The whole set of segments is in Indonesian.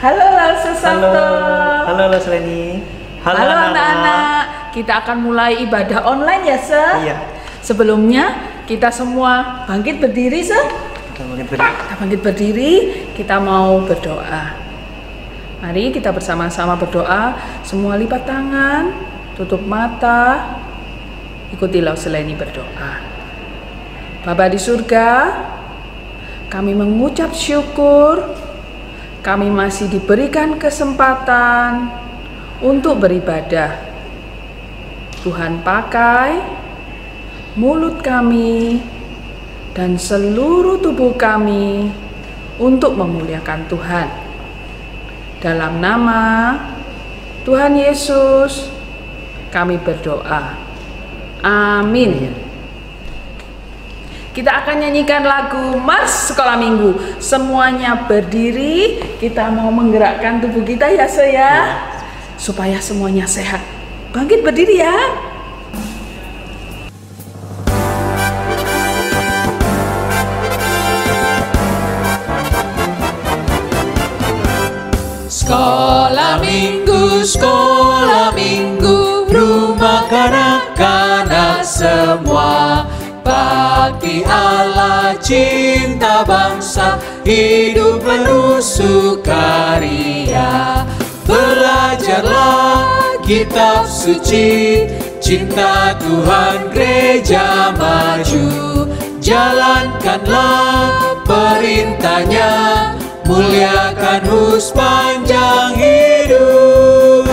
Halo Lause Sabto. Halo Leni. Halo anak-anak. Kita akan mulai ibadah online ya, Se? Iya. Sebelumnya kita semua bangkit berdiri, Se? Kita bangkit berdiri, kita mau berdoa. Mari kita bersama-sama berdoa. Semua lipat tangan, tutup mata. Ikuti Lause Leni berdoa. Bapa di surga, kami mengucap syukur. Kami masih diberikan kesempatan untuk beribadah. Tuhan pakai mulut kami dan seluruh tubuh kami untuk memuliakan Tuhan. Dalam nama Tuhan Yesus, kami berdoa. Amin. Kita akan nyanyikan lagu Mars Sekolah Minggu. Semuanya berdiri, kita mau menggerakkan tubuh kita ya, Se ya. Supaya semuanya sehat. Bangkit berdiri ya. Sekolah minggu, rumah kanak-kanak semua. Bakti Allah, cinta bangsa, hidup penuh sukaria. Belajarlah kitab suci, cinta Tuhan gereja maju. Jalankanlah perintahnya, muliakan sepanjang hidup.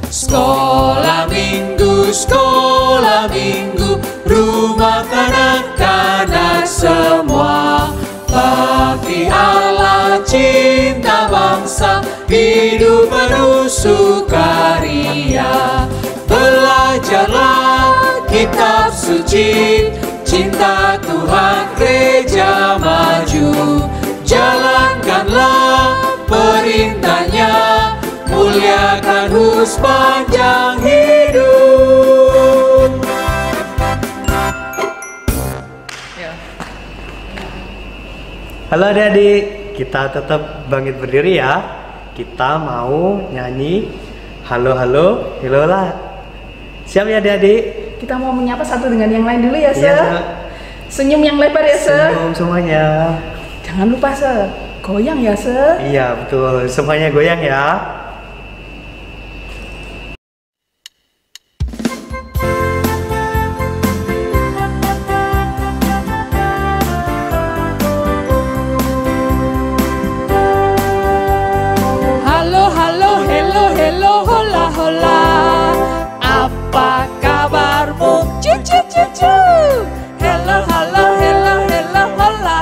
Sekolah minggu, rumah kanak-kanak semua. Bakti Allah, cinta bangsa, hidup penuh sukaria. Belajarlah kitab suci, cinta Tuhan gereja maju. Jalankanlah perintahnya, muliakan sepanjang hidup. Halo adik-adik, kita tetap bangkit berdiri ya. Kita mau nyanyi halo halo lah. Siap ya adik-adik? Kita mau menyapa satu dengan yang lain dulu ya, Se. Iya, Senyum yang lebar ya, Se. senyum semuanya. Jangan lupa, Se. Goyang ya, Se. Iya betul, semuanya goyang ya. Hello, hola,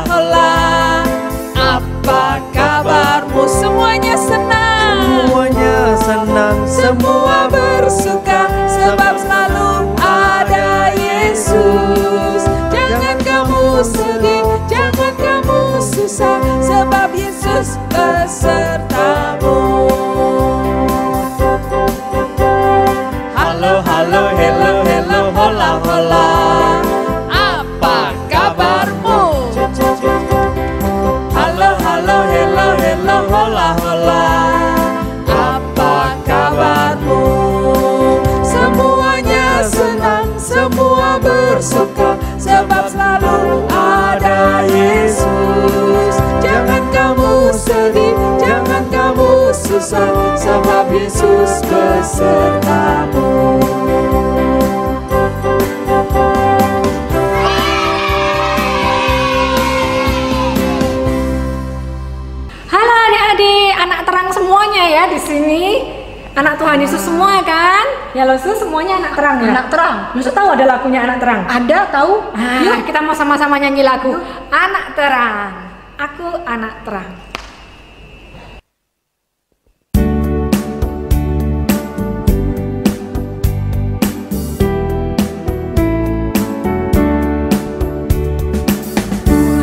hola. Apa kabarmu? Semuanya senang. Semuanya senang, semua bersuka, sebab selalu ada Yesus. Jangan kamu sedih, jangan kamu susah, sebab Yesus besertamu. Halo, hola, hola. Apa kabarmu? Halo, hola, hola. Apa kabarmu? Semuanya senang, semua bersuka, sebab selalu ada Yesus. Jangan kamu sedih, jangan kamu susah, sebab Yesus besertamu. Ya di sini anak Tuhan Yesus semua kan? Ya Lause semuanya anak terang ya? Anak terang. Lause tahu ada lagunya anak terang? Ada, tahu? Yuk kita mau sama-sama nyanyi lagu Anak Terang. Aku anak terang.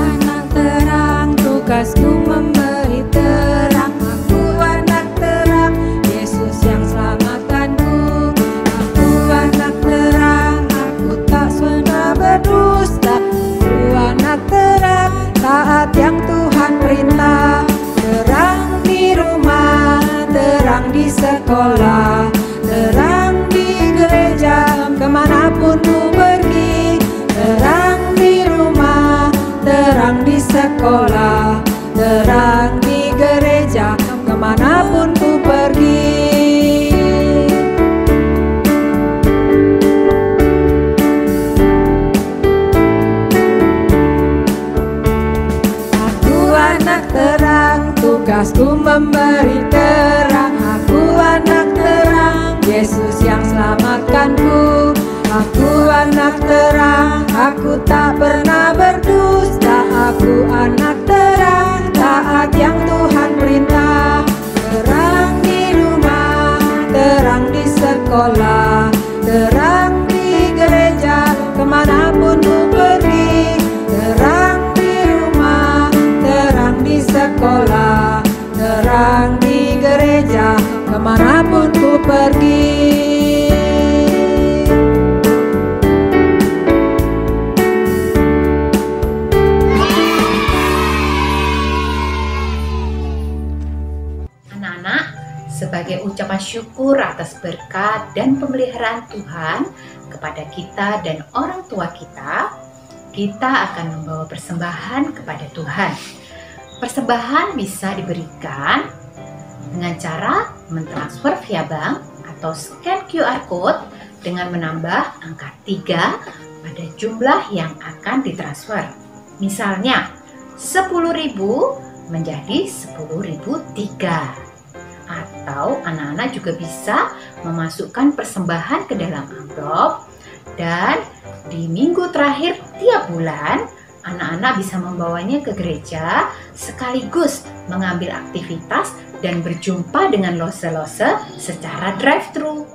Anak terang, tugasku memberi terang. Aku anak terang, Yesus yang selamatkanku. Aku anak terang, aku tak suka berdua. di sekolah, terang di gereja, kemanapun ku pergi. Terang di rumah, terang di sekolah, terang di gereja, kemanapun ku pergi. Terang, tugasku memberi terang. Aku anak terang, Yesus yang selamatkanku. Aku anak terang, aku tak pernah berdusta. Aku anak terang, taat yang Tuhan perintah. Terang di rumah, terang di sekolah, terang di gereja, kemanapun ku pergi. Terang di sekolah, terang di gereja, kemanapun ku pergi. Anak-anak, sebagai ucapan syukur atas berkat dan pemeliharaan Tuhan kepada kita dan orang tua kita akan membawa persembahan kepada Tuhan. Persembahan bisa diberikan dengan cara mentransfer via bank atau scan QR code dengan menambah angka 3 pada jumlah yang akan ditransfer. Misalnya 10.000 menjadi 10.003. Atau anak-anak juga bisa memasukkan persembahan ke dalam amplop, dan di minggu terakhir tiap bulan anak-anak bisa membawanya ke gereja sekaligus mengambil aktivitas dan berjumpa dengan lose-lose secara drive-thru.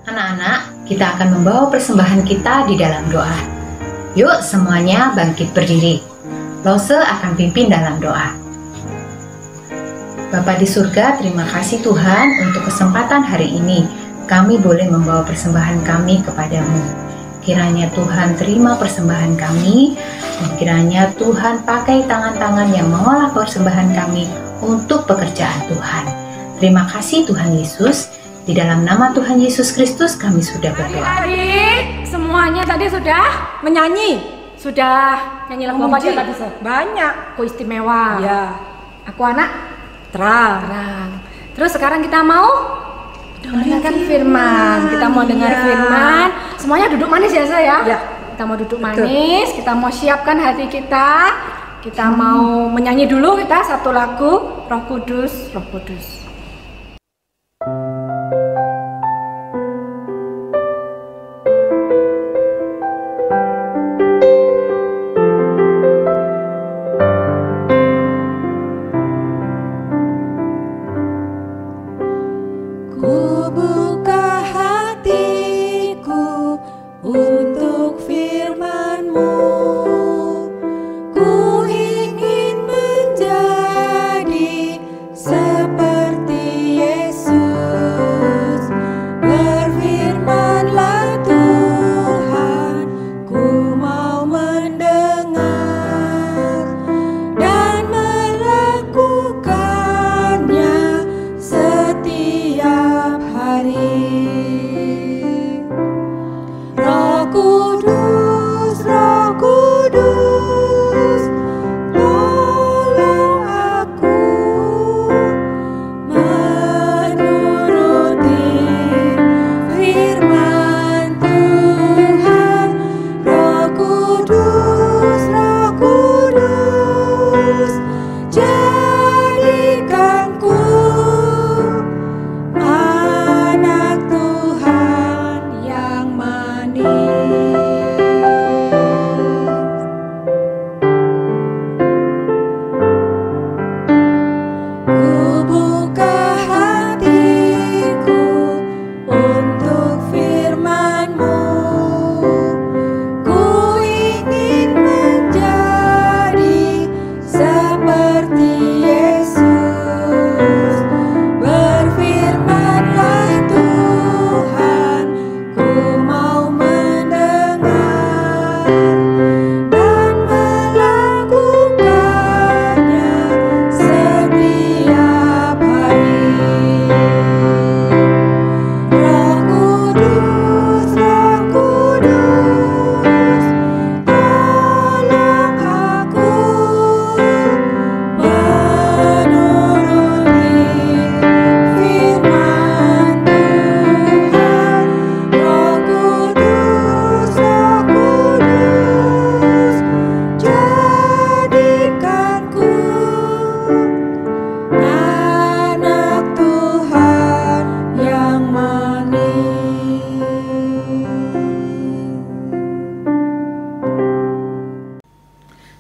Anak-anak, kita akan membawa persembahan kita di dalam doa. Yuk semuanya bangkit berdiri. Lose akan pimpin dalam doa. Bapa di surga, terima kasih Tuhan untuk kesempatan hari ini. Kami boleh membawa persembahan kami kepadamu. Kiranya Tuhan terima persembahan kami, dan kiranya Tuhan pakai tangan-tangan yang mengolah persembahan kami untuk pekerjaan Tuhan. Terima kasih Tuhan Yesus. Di dalam nama Tuhan Yesus Kristus kami sudah berdoa. Adik-adik, semuanya tadi sudah menyanyi? Sudah nyanyi lagu apa aja tadi? Banyak. Kok istimewa? Ya, Aku anak terang. terang. Terus sekarang kita mau mendengarkan firman. Kita mau dengar firman. Semuanya duduk manis ya saya? Ya. Kita mau duduk manis. Kita mau siapkan hati kita. Kita mau menyanyi dulu kita satu lagu. Roh Kudus, Roh Kudus. Ku buka hatiku untuk firman-Mu. Ku ingin menjadi seperti Yesus. Berfirman-Lah Tuhan, ku mau mendengar dan melakukannya setiap hari. Roh Kudus, Roh Kudus, tolong aku menuruti firman Tuhan. Roh Kudus, Roh Kudus, jadikanku anak Tuhan yang manis. Ku buka hatiku untuk firman-Mu. Ku ingin menjadi seperti Yesus. Berfirman-Lah Tuhan, ku mau mendengar dan melakukannya setiap hari. Roh Kudus, Roh Kudus, tolong aku menuruti firman Tuhan. Roh Kudus, Roh Kudus, jadikanku anak Tuhan yang manis.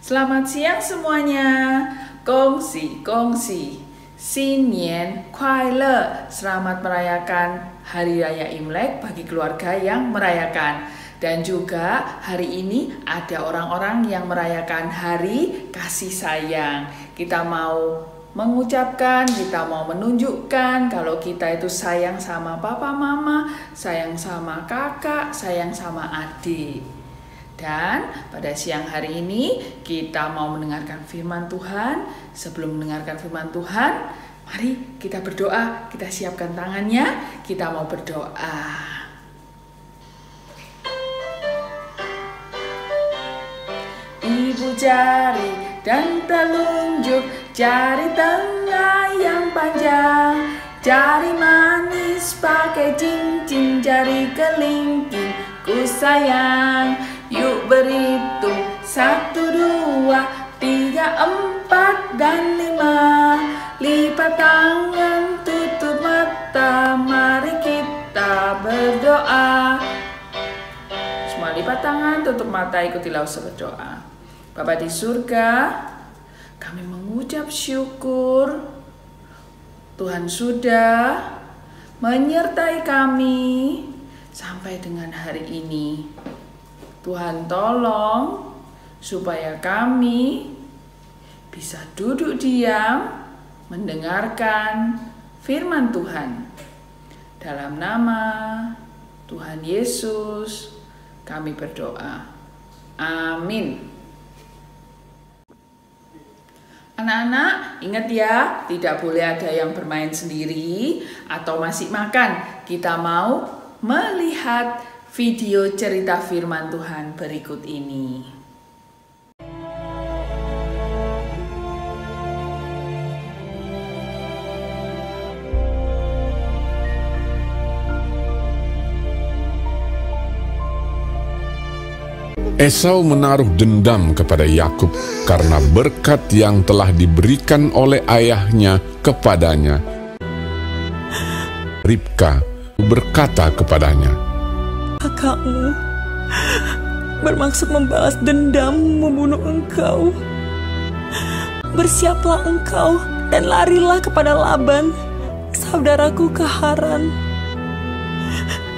Selamat siang semuanya. Kongsi, Xinnian Kuai-le. Selamat merayakan Hari Raya Imlek bagi keluarga yang merayakan. Dan juga hari ini ada orang-orang yang merayakan Hari Kasih Sayang. Kita mau mengucapkan, kita mau menunjukkan kalau kita itu sayang sama papa mama, sayang sama kakak, sayang sama adik. Dan pada siang hari ini kita mau mendengarkan firman Tuhan. Sebelum mendengarkan firman Tuhan, mari kita berdoa. Kita siapkan tangannya, kita mau berdoa. Ibu jari dan telunjuk, jari tengah yang panjang, jari manis pakai cincin, jari kelingking ku sayang. Yuk berhitung 1, 2, 3, 4, dan 5. Lipat tangan, tutup mata, mari kita berdoa. Semua lipat tangan, tutup mata, ikutilah usaha berdoa. Bapa di surga, kami mengucap syukur Tuhan sudah menyertai kami sampai dengan hari ini. Tuhan tolong supaya kami bisa duduk diam mendengarkan firman Tuhan. Dalam nama Tuhan Yesus kami berdoa. Amin. Anak-anak, ingat ya, tidak boleh ada yang bermain sendiri atau masih makan. Kita mau melihat video cerita firman Tuhan berikut ini. Esau menaruh dendam kepada Yakub karena berkat yang telah diberikan oleh ayahnya kepadanya. Ribka berkata kepadanya, "Kakakmu bermaksud membalas dendam membunuh engkau. Bersiaplah engkau dan larilah kepada Laban, saudaraku ke Haran,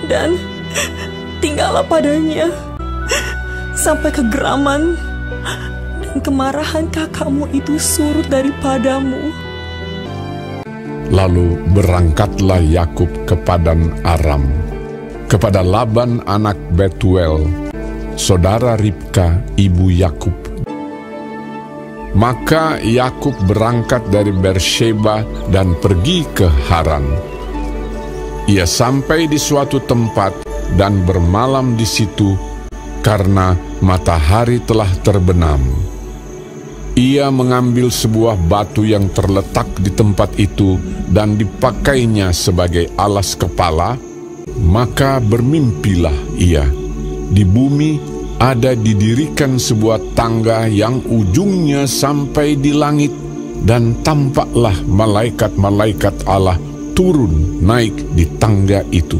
dan tinggallah padanya sampai kegeraman dan kemarahan kakakmu itu surut daripadamu." Lalu berangkatlah Yakub ke Padan Aram, kepada Laban anak Betuel, saudara Ribka ibu Yakub. Maka Yakub berangkat dari Beersheba dan pergi ke Haran. Ia sampai di suatu tempat dan bermalam di situ karena matahari telah terbenam. Ia mengambil sebuah batu yang terletak di tempat itu dan dipakainya sebagai alas kepala, maka bermimpilah ia. Di bumi ada didirikan sebuah tangga yang ujungnya sampai di langit, dan tampaklah malaikat-malaikat Allah turun naik di tangga itu.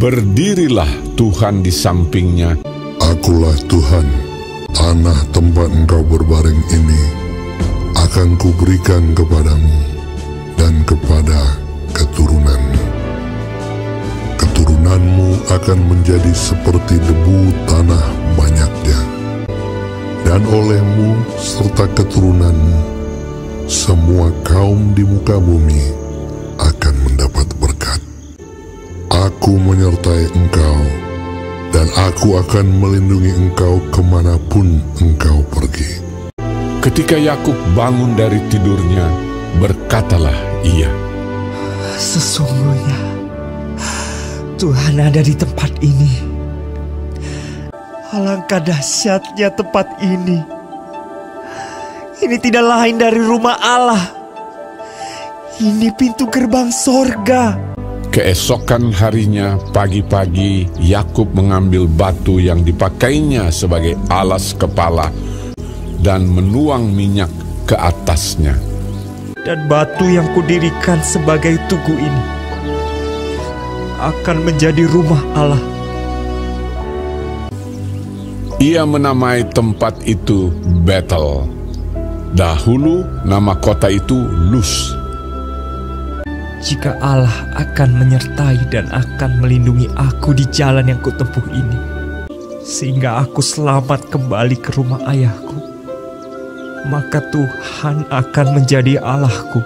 Berdirilah Tuhan di sampingnya. "Akulah Tuhan, tanah tempat engkau berbaring ini akan kuberikan kepadamu dan kepada keturunanmu. Keturunanmu akan menjadi seperti debu tanah banyaknya, dan olehmu serta keturunanmu semua kaum di muka bumi akan mendapat berkat. Aku menyertai engkau, dan aku akan melindungi engkau kemanapun engkau pergi." Ketika Yakub bangun dari tidurnya, berkatalah ia, "Sesungguhnya Tuhan ada di tempat ini. Alangkah dahsyatnya tempat ini. Ini tidak lain dari rumah Allah. Ini pintu gerbang sorga." Keesokan harinya pagi-pagi Yakub mengambil batu yang dipakainya sebagai alas kepala dan menuang minyak ke atasnya. "Dan batu yang kudirikan sebagai tugu ini akan menjadi rumah Allah." Ia menamai tempat itu Betel. Dahulu nama kota itu Luz. Jika Allah akan menyertai dan akan melindungi aku di jalan yang kutempuh ini, sehingga aku selamat kembali ke rumah ayahku, maka Tuhan akan menjadi Allahku.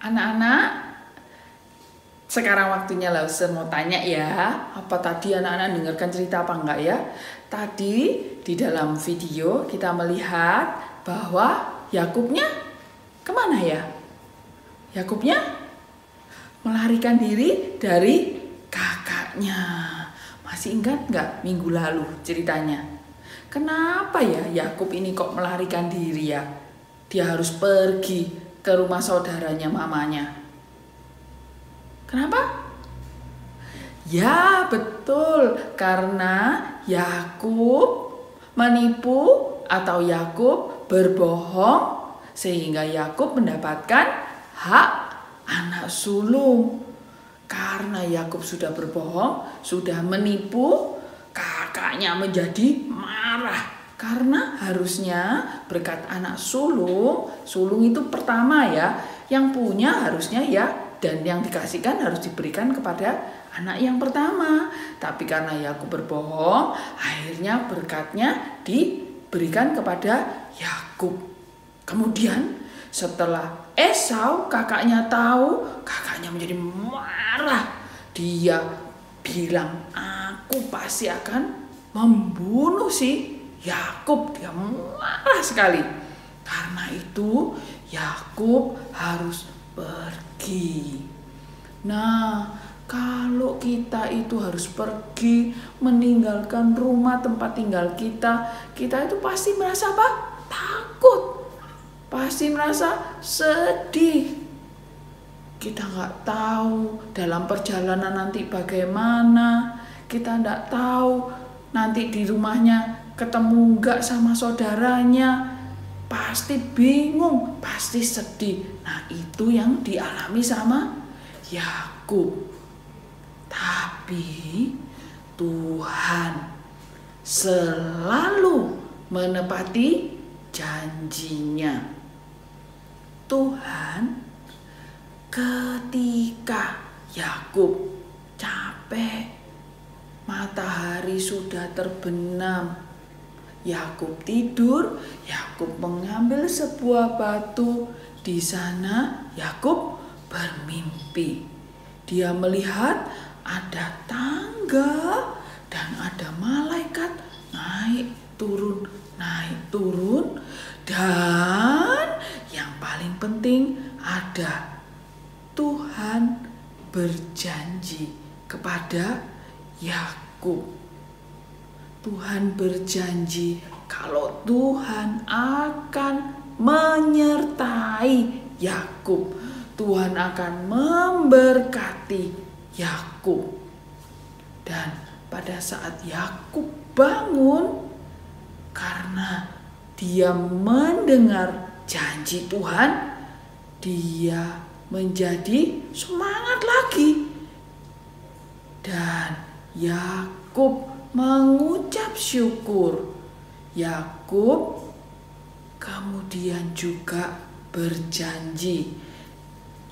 Anak-anak, sekarang waktunya Lause mau tanya ya, apa tadi anak-anak dengarkan cerita apa enggak ya? Tadi di dalam video kita melihat bahwa Yakubnya kemana ya? Yakubnya melarikan diri dari kakaknya. Masih ingat nggak minggu lalu ceritanya? Kenapa ya Yakub ini kok melarikan diri ya? Dia harus pergi ke rumah saudaranya mamanya. Kenapa? Ya betul, karena Yakub menipu atau Yakub berbohong sehingga Yakub mendapatkan hak anak sulung. Karena Yakub sudah berbohong, sudah menipu, kakaknya menjadi marah. Karena harusnya berkat anak sulung, sulung itu pertama ya, yang punya harusnya ya, dan yang dikasihkan harus diberikan kepada anak yang pertama. Tapi karena Yakub berbohong, akhirnya berkatnya diberikan kepada Yakub. Kemudian setelah Esau kakaknya tahu, kakaknya menjadi marah. Dia bilang, aku pasti akan membunuh si Yakub. Dia marah sekali. Karena itu Yakub harus pergi. Nah, kalau kita itu harus pergi, meninggalkan rumah tempat tinggal kita itu pasti merasa apa? Takut. Pasti merasa sedih. Kita nggak tahu dalam perjalanan nanti bagaimana. Kita nggak tahu nanti di rumahnya ketemu nggak sama saudaranya. Pasti bingung, pasti sedih. Nah, itu yang dialami sama Yakub. Tapi Tuhan selalu menepati janjinya. Tuhan ketika Yakub capek, matahari sudah terbenam, Yakub tidur, Yakub mengambil sebuah batu. Di sana Yakub bermimpi. Dia melihat ada tangga dan ada malaikat naik turun, dan yang paling penting ada Tuhan berjanji kepada Yakub. Tuhan berjanji kalau Tuhan akan menyertai Yakub. Tuhan akan memberkati Yakub. Dan pada saat Yakub bangun, karena dia mendengar janji Tuhan, dia menjadi semangat lagi. Dan Yakub mengucap syukur. Yakub kemudian juga berjanji.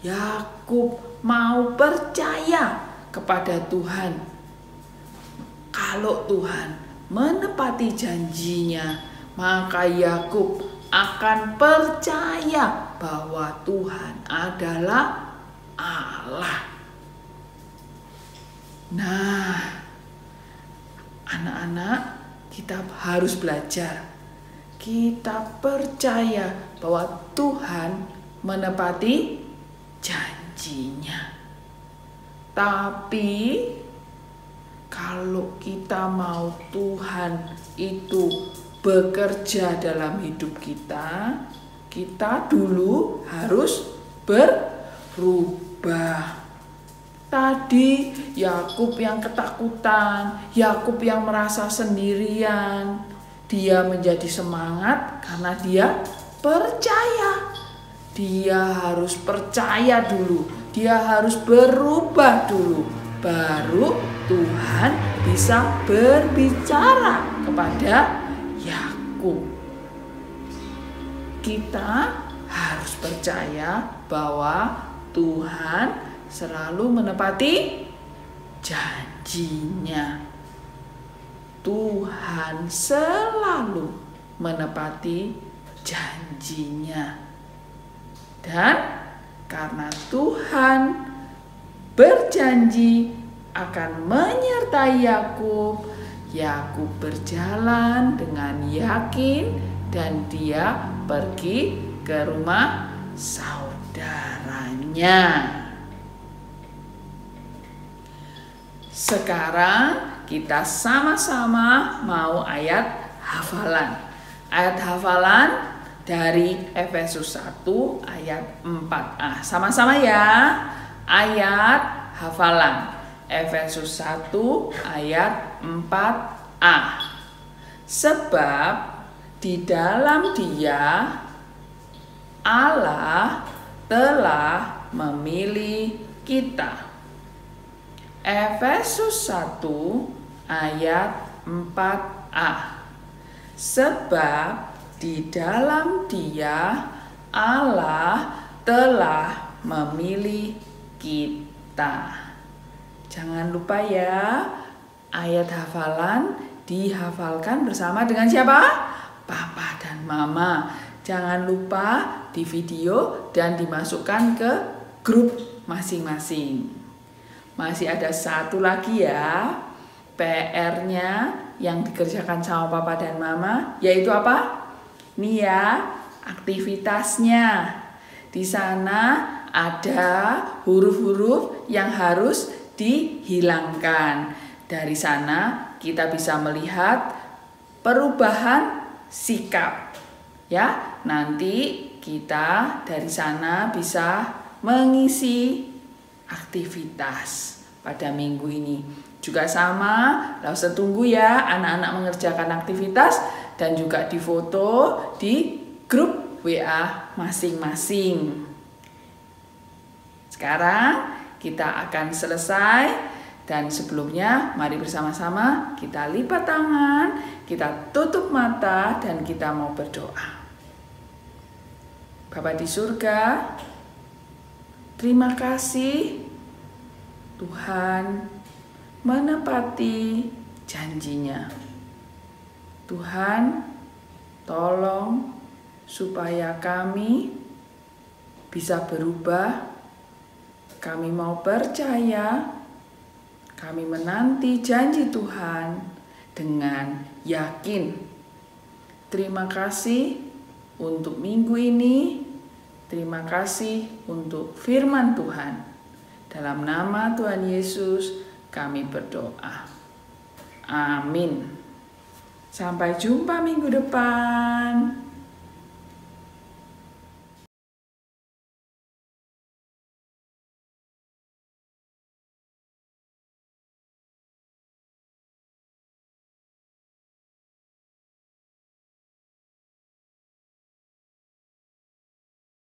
Yakub mau percaya kepada Tuhan. Kalau Tuhan menepati janjinya, maka Yakub akan percaya bahwa Tuhan adalah Allah. Nah, anak-anak, kita harus belajar. Kita percaya bahwa Tuhan menepati janjinya. Tapi kalau kita mau Tuhan itu bekerja dalam hidup kita, kita dulu harus berubah. Tadi Yakub yang ketakutan, Yakub yang merasa sendirian, dia menjadi semangat karena dia percaya. Dia harus percaya dulu, dia harus berubah dulu, baru Tuhan bisa berbicara kepada Yakub. Kita harus percaya bahwa Tuhan selalu menepati janjinya. Tuhan selalu menepati janjinya. Dan karena Tuhan berjanji akan menyertai Yakub, Yakub berjalan dengan yakin dan dia pergi ke rumah saudaranya. Sekarang kita sama-sama mau ayat hafalan. Ayat hafalan dari Efesus 1 ayat 4a. Sama-sama ya. Ayat hafalan Efesus 1 ayat 4a. Sebab di dalam Dia Allah telah memilih kita. Efesus 1 ayat 4a. Sebab di dalam Dia Allah telah memilih kita. Jangan lupa ya, ayat hafalan dihafalkan bersama dengan siapa? Papa dan Mama. Jangan lupa di video dan dimasukkan ke grup masing-masing. Masih ada satu lagi ya, PR-nya yang dikerjakan sama Papa dan Mama, yaitu apa? Nih ya, aktivitasnya. Di sana ada huruf-huruf yang harus dihilangkan. Dari sana kita bisa melihat perubahan sikap. Ya, nanti kita dari sana bisa mengisi aktivitas pada minggu ini. Juga sama, langsung tunggu ya anak-anak mengerjakan aktivitas dan juga difoto di grup WA masing-masing. Sekarang kita akan selesai dan sebelumnya mari bersama-sama kita lipat tangan, kita tutup mata dan kita mau berdoa. Bapa di surga, terima kasih Tuhan menepati janjinya. Tuhan, tolong supaya kami bisa berubah. Kami mau percaya, kami menanti janji Tuhan dengan yakin. Terima kasih untuk minggu ini. Terima kasih untuk firman Tuhan. Dalam nama Tuhan Yesus kami berdoa. Amin. Sampai jumpa minggu depan.